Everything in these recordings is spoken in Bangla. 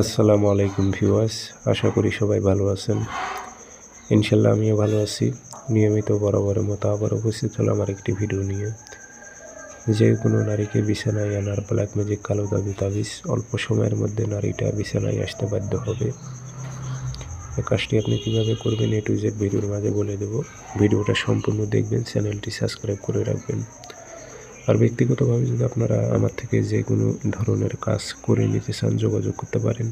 আসসালামু আলাইকুম ভিউয়ার্স, আশা করি সবাই ভালো আছেন। ইনশাল্লাহ আমিও ভালো আছি। নিয়মিত বরাবরের মতো আবার উপস্থিত হলাম আর একটি ভিডিও নিয়ে। যে কোনো নারীকে বিছানায় আনার ব্ল্যাক ম্যাজিক কালো জাদু তাবিজ অল্প সময়ের মধ্যে নারীটা বিছানায় আসতে বাধ্য হবে। এই কাজটি আপনি কীভাবে করবেন A to Z ভিডিওর মাঝে বলে দেব। ভিডিওটা সম্পূর্ণ দেখবেন, চ্যানেলটি সাবস্ক্রাইব করে রাখবেন। আর ব্যক্তিগতভাবে যদি আপনারা আমার থেকে যে কোনো ধরনের কাজ করে নিতে চান যোগাযোগ করতে পারেন।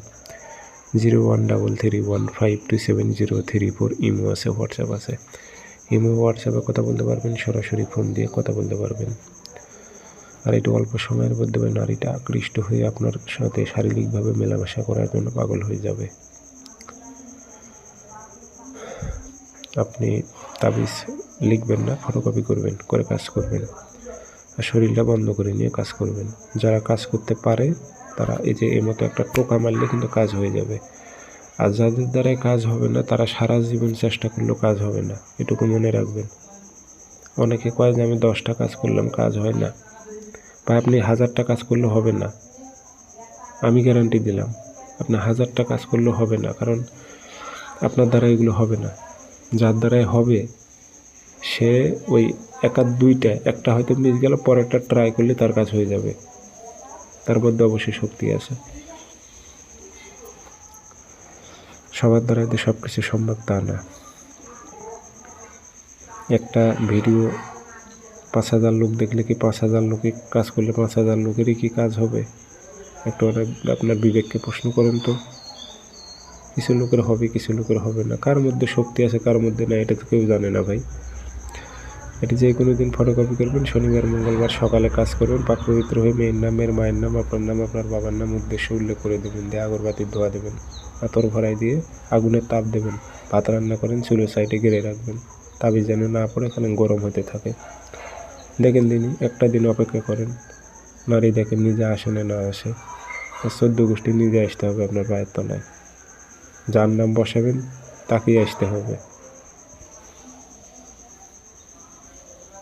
013315270334 ইমো আছে, হোয়াটসঅ্যাপ আছে। ইমো হোয়াটসঅ্যাপে কথা বলতে পারবেন, সরাসরি ফোন দিয়ে কথা বলতে পারবেন। আর একটু অল্প সময়ের মধ্যে নারীটা আকৃষ্ট হয়ে আপনার সাথে শারীরিকভাবে মেলামেশা করার জন্য পাগল হয়ে যাবে। আপনি তাবিজ লিখবেন না, ফটোকপি করবেন, করে কাজ করবেন। আর শরীরটা বন্ধ করে নিয়ে কাজ করবেন। যারা কাজ করতে পারে তারা এই যে এর মতো একটা টোকা মারলে কিন্তু কাজ হয়ে যাবে। আর যাদের দ্বারাই কাজ হবে না তারা সারা জীবন চেষ্টা করলেও কাজ হবে না, এটুকু মনে রাখবেন। অনেকে কয় যে আমি 10টা কাজ করলাম কাজ হয় না, বা আপনি 1000টা কাজ করলেও হবে না। আমি গ্যারান্টি দিলাম আপনি 1000টা কাজ করলেও হবে না, কারণ আপনার দ্বারা এগুলো হবে না। যার দ্বারাই হবে সে ওই একটা হয়তো মিস গেল, পরেরটা ট্রাই করলে তার কাজ হয়ে যাবে। তার মধ্যে অবশ্যই শক্তি আছে। সবার দ্বারা তো সব কিছু সম্ভব তা না। একটা ভিডিও 5000 লোক দেখলে কি 5000 লোকে কাজ করলে 5000 লোকেরই কি কাজ হবে? একটু আপনার বিবেককে প্রশ্ন করেন তো। কিছু লোকের হবে, কিছু লোকের হবে না। কার মধ্যে শক্তি আছে কার মধ্যে না এটা তো কেউ জানে না ভাই। এটি যে কোনো দিন ফটোকপি করবেন, শনিবার মঙ্গলবার সকালে কাজ করবেন, পাক পবিত্র হয়ে মেয়ের নামের, মায়ের নাম, আপনার বাবার নাম উদ্দেশ্য উল্লেখ করে দেবেন, দিয়ে আগরবাতির ধোয়া দেবেন, আতর ভরাই দিয়ে আগুনের তাপ দেবেন। ভাত রান্না করেন, চুলের সাইডে গেড়ে রাখবেন, তাবিজ যেন না পড়ে এখানে গরম হতে থাকে। দেখেন দিনই একটা দিন অপেক্ষা করেন, নারী দেখেন নিজে আসে না আসে। 14 গোষ্ঠী নিজে আসতে হবে আপনার পায়ের তলায়। যার নাম বসাবেন তাকেই আসতে হবে।